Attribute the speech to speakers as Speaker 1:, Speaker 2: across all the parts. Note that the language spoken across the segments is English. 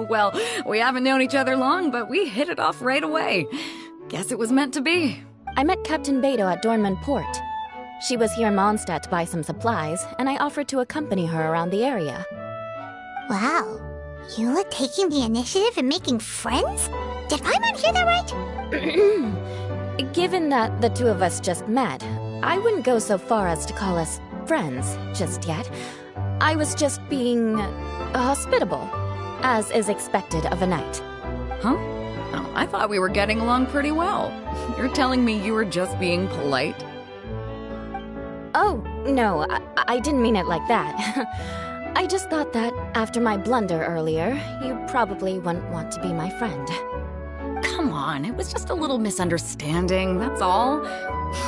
Speaker 1: Well, we haven't known each other long, but we hit it off right away. Guess it was meant to be.
Speaker 2: I met Captain Babedou at Dornman Port. She was here in Mondstadt to buy some supplies, and I offered to accompany her around the area.
Speaker 3: Wow. Eula taking the initiative and making friends? Did Paimon hear that right?
Speaker 2: Given that the two of us just met, I wouldn't go so far as to call us friends just yet. I was just being hospitable, as is expected of a knight.
Speaker 1: Huh? Oh, I thought we were getting along pretty well. You're telling me you were just being polite?
Speaker 2: Oh, no, I didn't mean it like that. I just thought that after my blunder earlier, you probably wouldn't want to be my friend.
Speaker 1: Come on, it was just a little misunderstanding, that's all.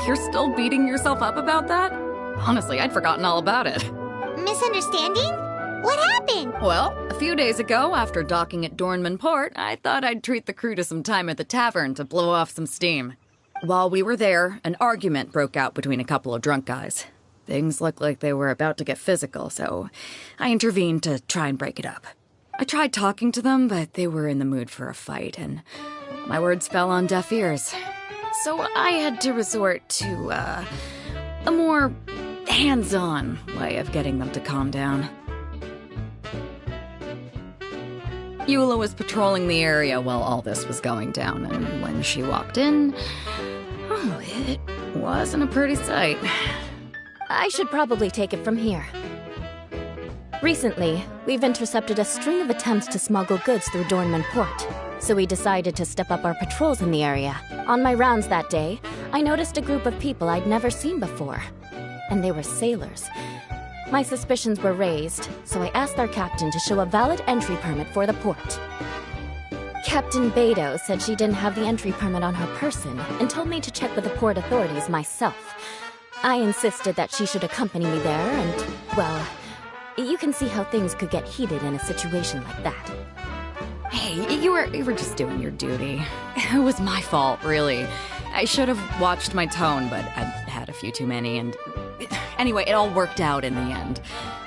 Speaker 1: You're still beating yourself up about that? Honestly, I'd forgotten all about it.
Speaker 3: Misunderstanding? What happened?
Speaker 1: Well, a few days ago, after docking at Dornman Port, I thought I'd treat the crew to some time at the tavern to blow off some steam. While we were there, an argument broke out between a couple of drunk guys. Things looked like they were about to get physical, so I intervened to try and break it up. I tried talking to them, but they were in the mood for a fight, and my words fell on deaf ears. So I had to resort to, a more hands-on way of getting them to calm down. Eula was patrolling the area while all this was going down, and when she walked in, oh, it wasn't a pretty sight.
Speaker 2: I should probably take it from here. Recently, we've intercepted a string of attempts to smuggle goods through Dornman Port, so we decided to step up our patrols in the area. On my rounds that day, I noticed a group of people I'd never seen before, and they were sailors. My suspicions were raised, so I asked our captain to show a valid entry permit for the port. Captain Babedou said she didn't have the entry permit on her person and told me to check with the port authorities myself. I insisted that she should accompany me there, and, well, you can see how things could get heated in a situation like that.
Speaker 1: Hey, you were just doing your duty. It was my fault, really. I should have watched my tone, but I'd had a few too many, and... Anyway, it all worked out in the end.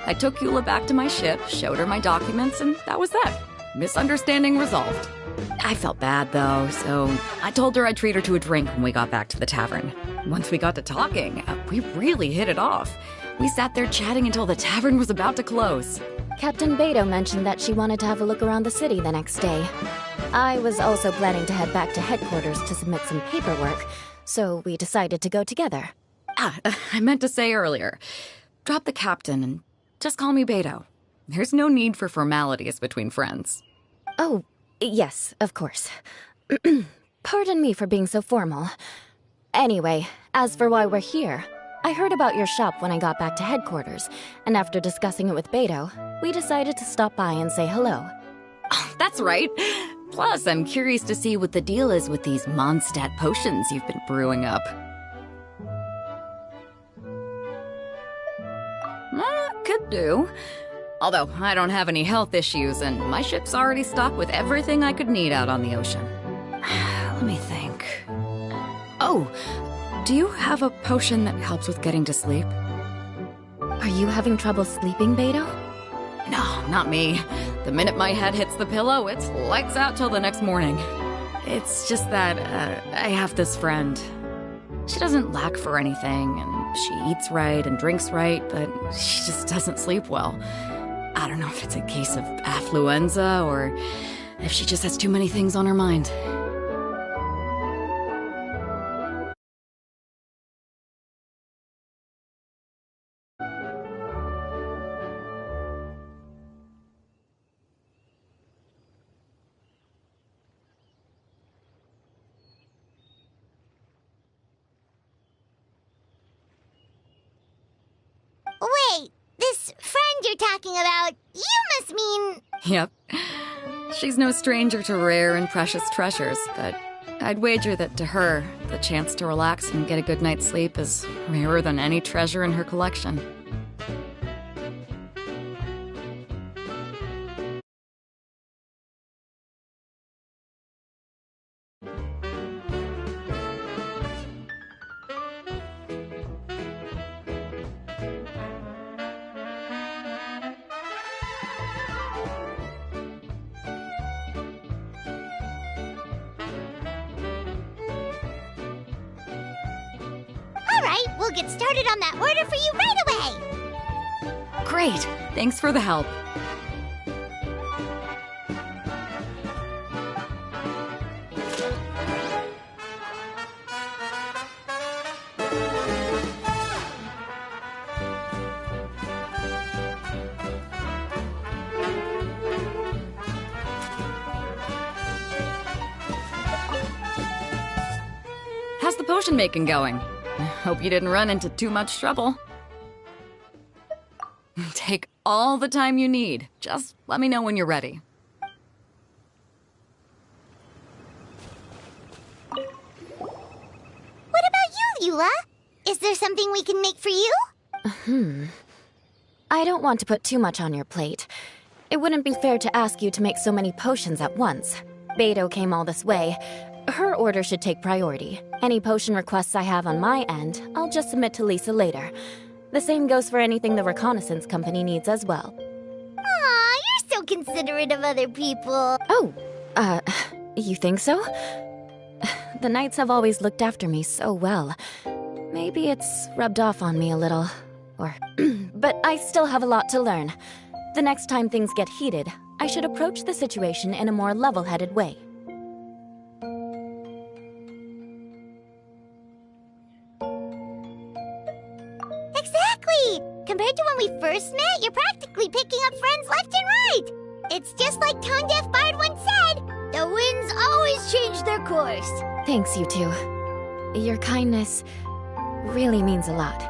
Speaker 1: I took Eula back to my ship, showed her my documents, and that was that. Misunderstanding resolved. I felt bad, though, so I told her I'd treat her to a drink when we got back to the tavern. Once we got to talking, we really hit it off. We sat there chatting until the tavern was about to close.
Speaker 2: Captain Babedou mentioned that she wanted to have a look around the city the next day. I was also planning to head back to headquarters to submit some paperwork, so we decided to go together.
Speaker 1: I meant to say earlier, drop the captain and just call me Babedou. There's no need for formalities between friends.
Speaker 2: Oh, yes, of course. Pardon me for being so formal. Anyway, as for why we're here, I heard about your shop when I got back to headquarters, and after discussing it with Babedou, we decided to stop by and say hello.
Speaker 1: Oh, that's right. Plus, I'm curious to see what the deal is with these Mondstadt potions you've been brewing up. Could do. Although, I don't have any health issues, and my ship's already stocked with everything I could need out on the ocean. Let me think. Oh, do you have a potion that helps with getting to sleep?
Speaker 2: Are you having trouble sleeping, Babedou?
Speaker 1: No, not me. The minute my head hits the pillow, it's lights out till the next morning. It's just that, I have this friend. She doesn't lack for anything, and she eats right and drinks right, but she just doesn't sleep well. I don't know if it's a case of affluenza or if she just has too many things on her mind.
Speaker 3: Wait, this friend you're talking about, you must mean...
Speaker 1: Yep. She's no stranger to rare and precious treasures, but I'd wager that to her, the chance to relax and get a good night's sleep is rarer than any treasure in her collection.
Speaker 3: We'll get started on that order for you right away!
Speaker 1: Great! Thanks for the help. How's the potion making going? Hope you didn't run into too much trouble. Take all the time you need. Just let me know when you're ready.
Speaker 3: What about you, Eula? Is there something we can make for you?
Speaker 2: I don't want to put too much on your plate. It wouldn't be fair to ask you to make so many potions at once. Babedou came all this way. Her order should take priority. Any potion requests I have on my end, I'll just submit to Lisa later. The same goes for anything the reconnaissance company needs as well.
Speaker 3: Aw, you're so considerate of other people.
Speaker 2: Oh, you think so? The Knights have always looked after me so well. Maybe it's rubbed off on me a little. But I still have a lot to learn. The next time things get heated, I should approach the situation in a more level-headed way.
Speaker 3: Exactly! Compared to when we first met, you're practically picking up friends left and right! It's just like Tone Deaf Bard once said, the winds always change their course.
Speaker 2: Thanks, you two. Your kindness really means a lot.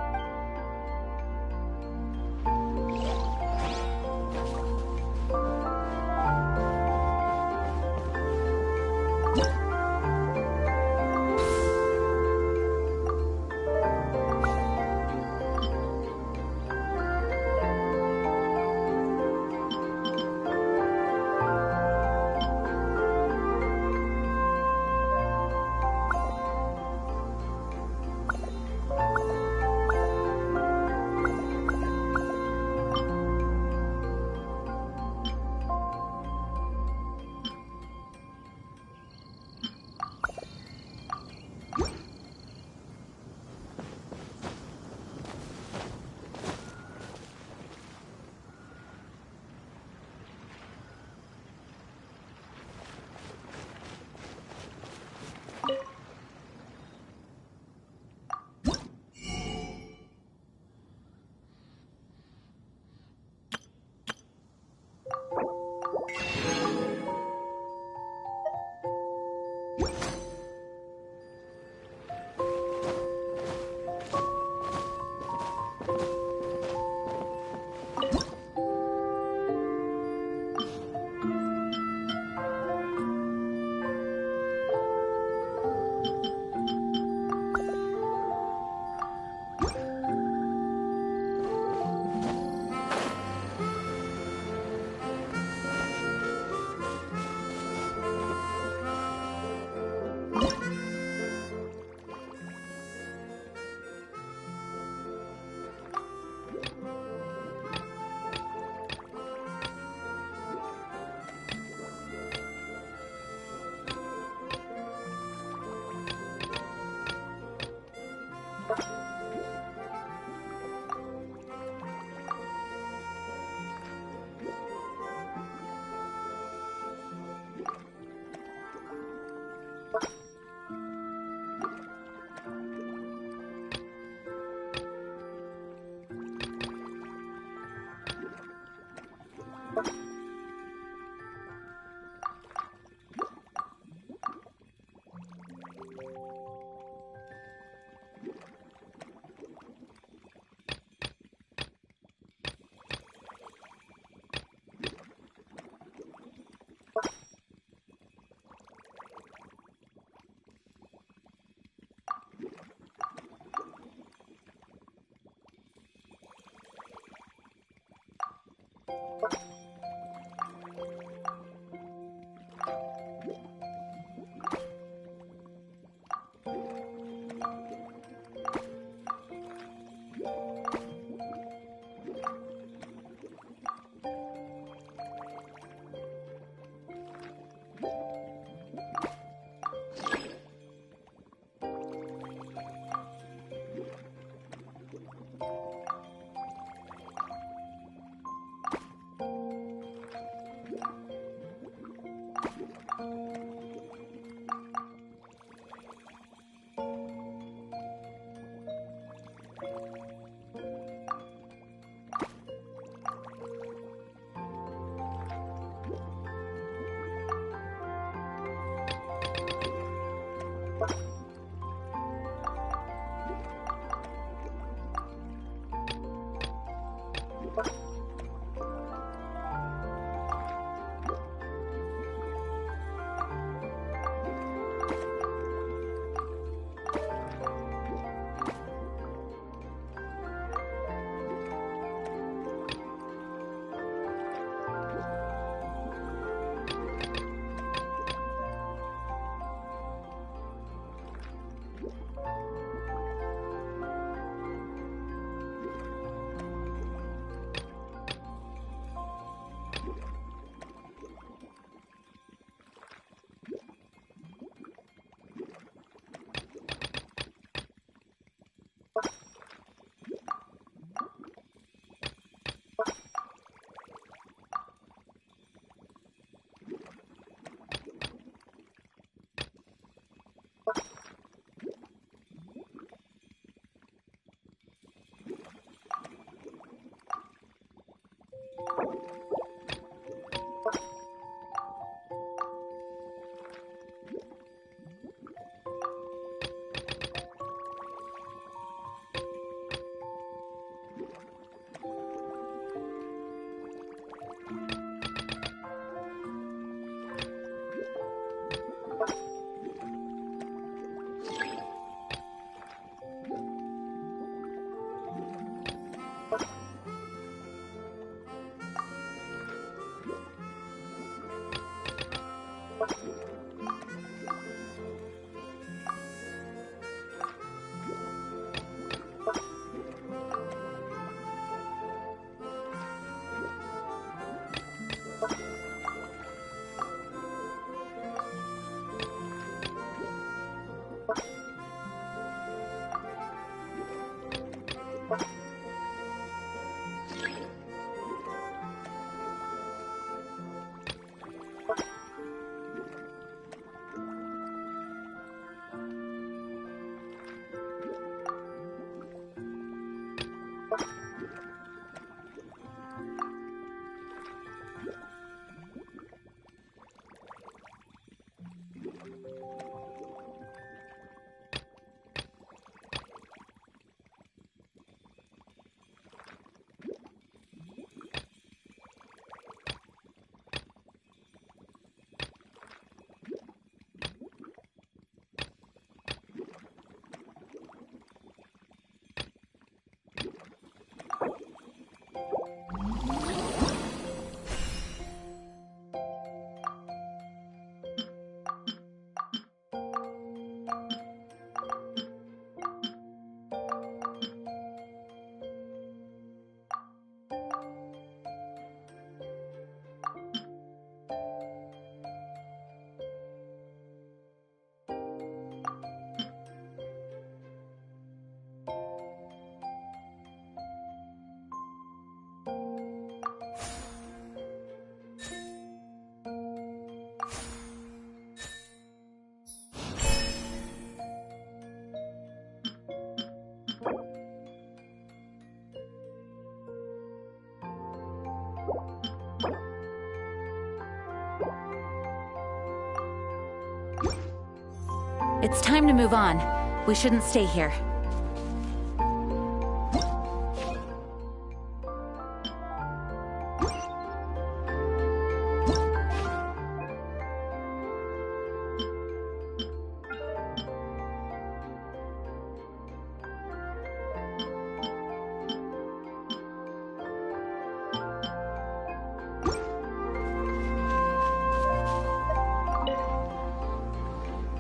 Speaker 4: It's time to move on. We shouldn't stay here.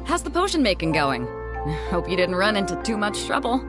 Speaker 1: How's the potion making going? Hope you didn't run into too much trouble.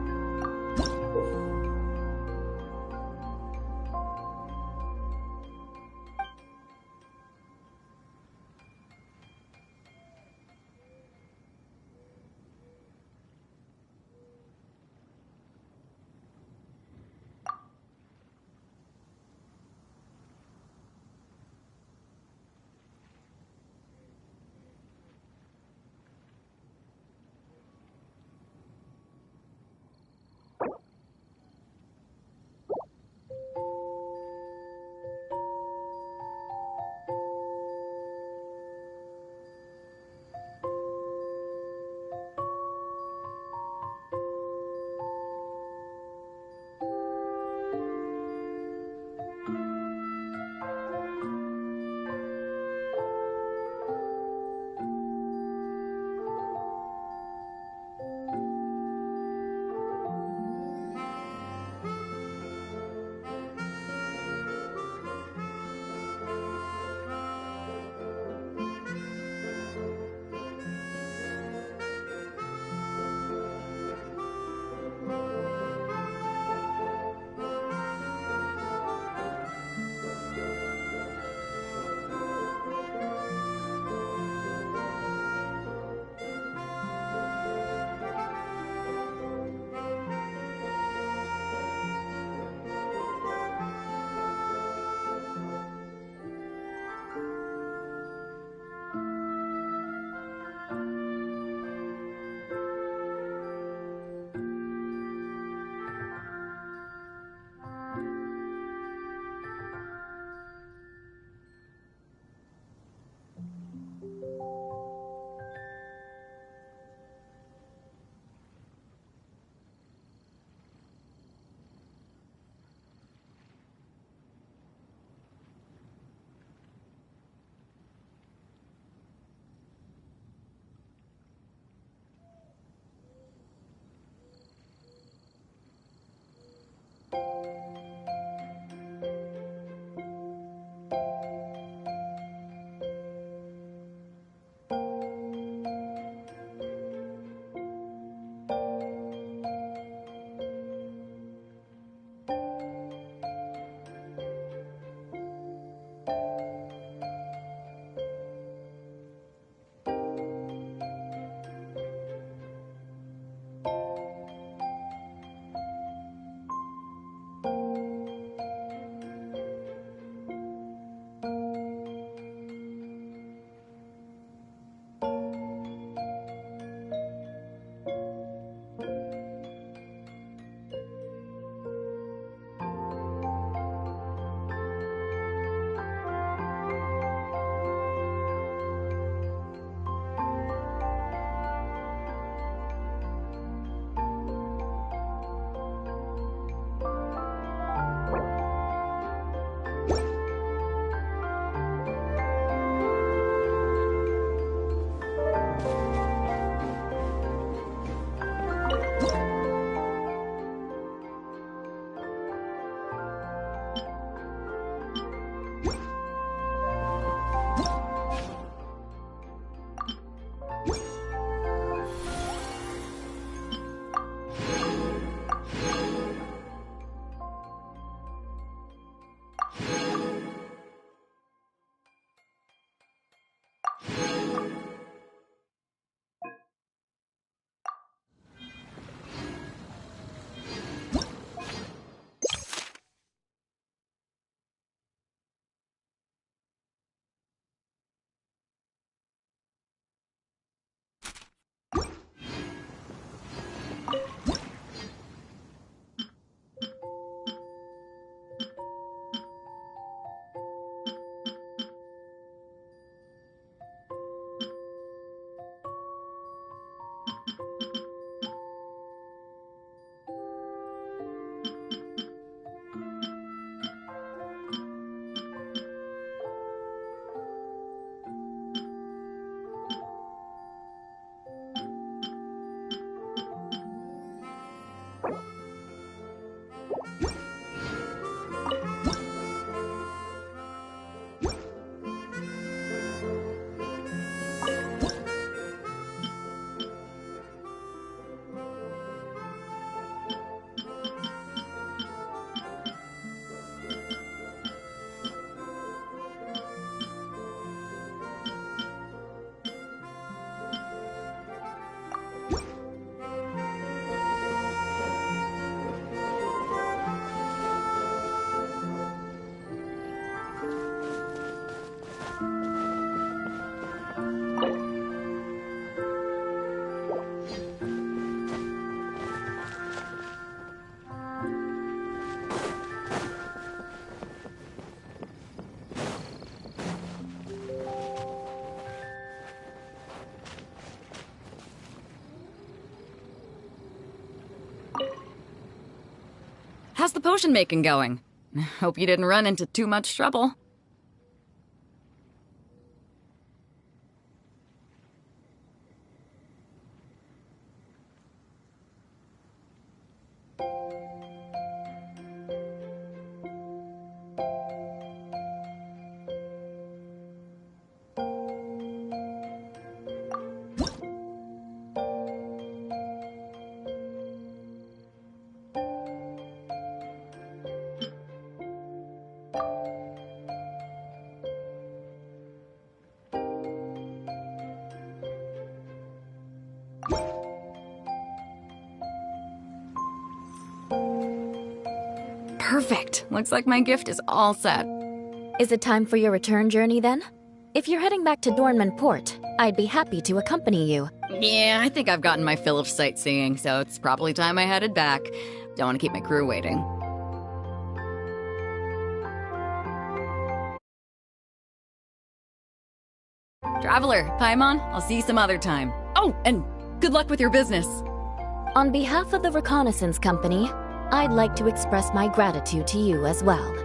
Speaker 1: How's the potion making going? Hope you didn't run into too much trouble. Perfect. Looks like my gift is all set.
Speaker 2: Is it time for your return journey then? If you're heading back to Dornman Port, I'd be happy to accompany you.
Speaker 1: Yeah, I think I've gotten my fill of sightseeing, so it's probably time I headed back. Don't want to keep my crew waiting. Traveler, Paimon, I'll see you some other time. Oh, and good luck with your business.
Speaker 2: On behalf of the Reconnaissance Company, I'd like to express my gratitude to you as well.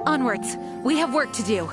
Speaker 4: Onwards. We have work to do.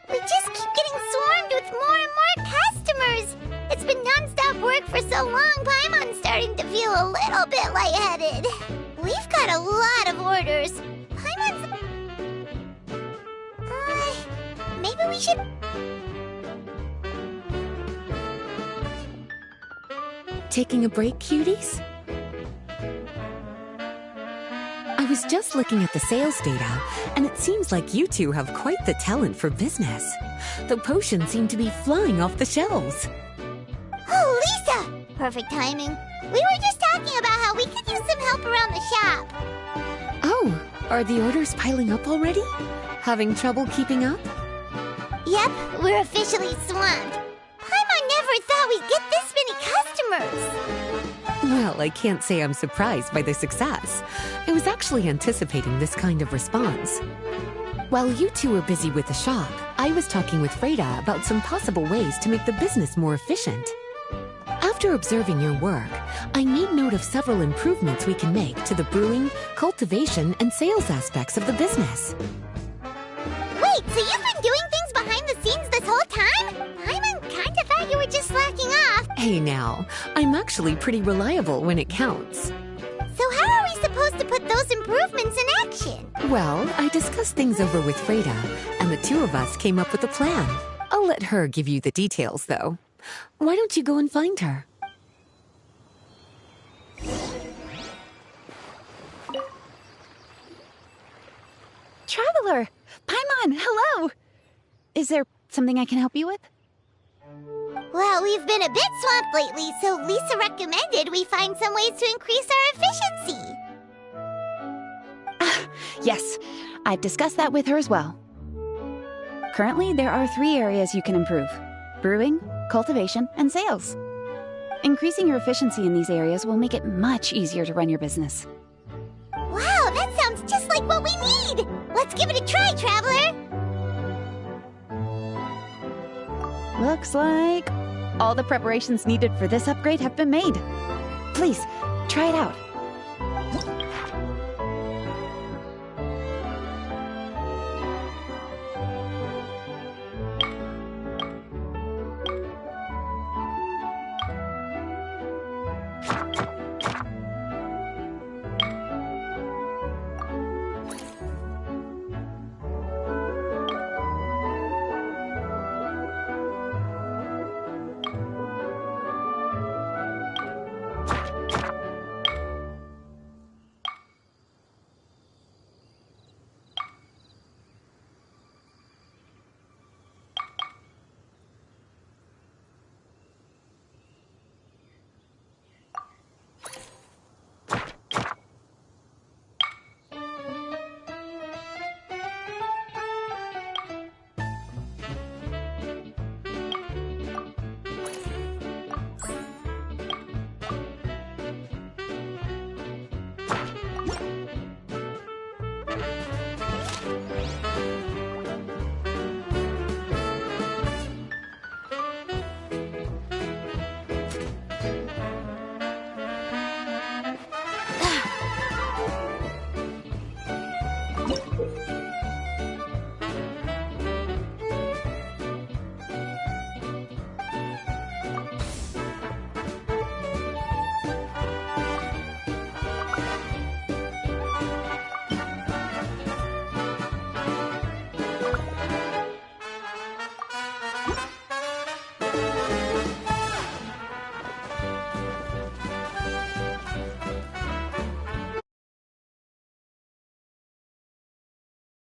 Speaker 3: We just keep getting swarmed with more and more customers. It's been non-stop work for so long, Paimon's starting to feel a little bit lightheaded. We've got a lot of orders. Paimon's... maybe we should...
Speaker 5: Taking a break, cuties? I was just looking at the sales data, and it seems like you two have quite the talent for business. The potions seem to be flying off the shelves.
Speaker 3: Oh, Lisa! Perfect timing. We were just talking about how we could use some help around the shop.
Speaker 5: Oh, are the orders piling up already? Having trouble keeping up?
Speaker 3: Yep, we're officially swamped. Paimon never thought we'd get this many customers.
Speaker 5: Well, I can't say I'm surprised by the success. I was actually anticipating this kind of response. While you two were busy with the shop, I was talking with Freda about some possible ways to make the business more efficient. After observing your work, I made note of several improvements we can make to the brewing, cultivation, and sales aspects of the business.
Speaker 3: Wait, so you've been doing things behind the scenes this whole time? Paimon kinda thought you were just slacking off.
Speaker 5: Hey now, I'm actually pretty reliable when it counts.
Speaker 3: So how are we supposed to put those improvements in action?
Speaker 5: Well, I discussed things over with Freda, and the two of us came up with a plan. I'll let her give you the details, though. Why don't you go and find her?
Speaker 6: Traveler! Paimon, hello! Is there something I can help you with?
Speaker 3: Well, we've been a bit swamped lately, so Lisa recommended we find some ways to increase our efficiency.
Speaker 6: Yes, I've discussed that with her as well. Currently, there are 3 areas you can improve: brewing, cultivation, and sales. Increasing your efficiency in these areas will make it much easier to run your business.
Speaker 3: Wow, that sounds just like what we need! Let's give it a try, Traveler!
Speaker 6: Looks like all the preparations needed for this upgrade have been made. Please, try it out.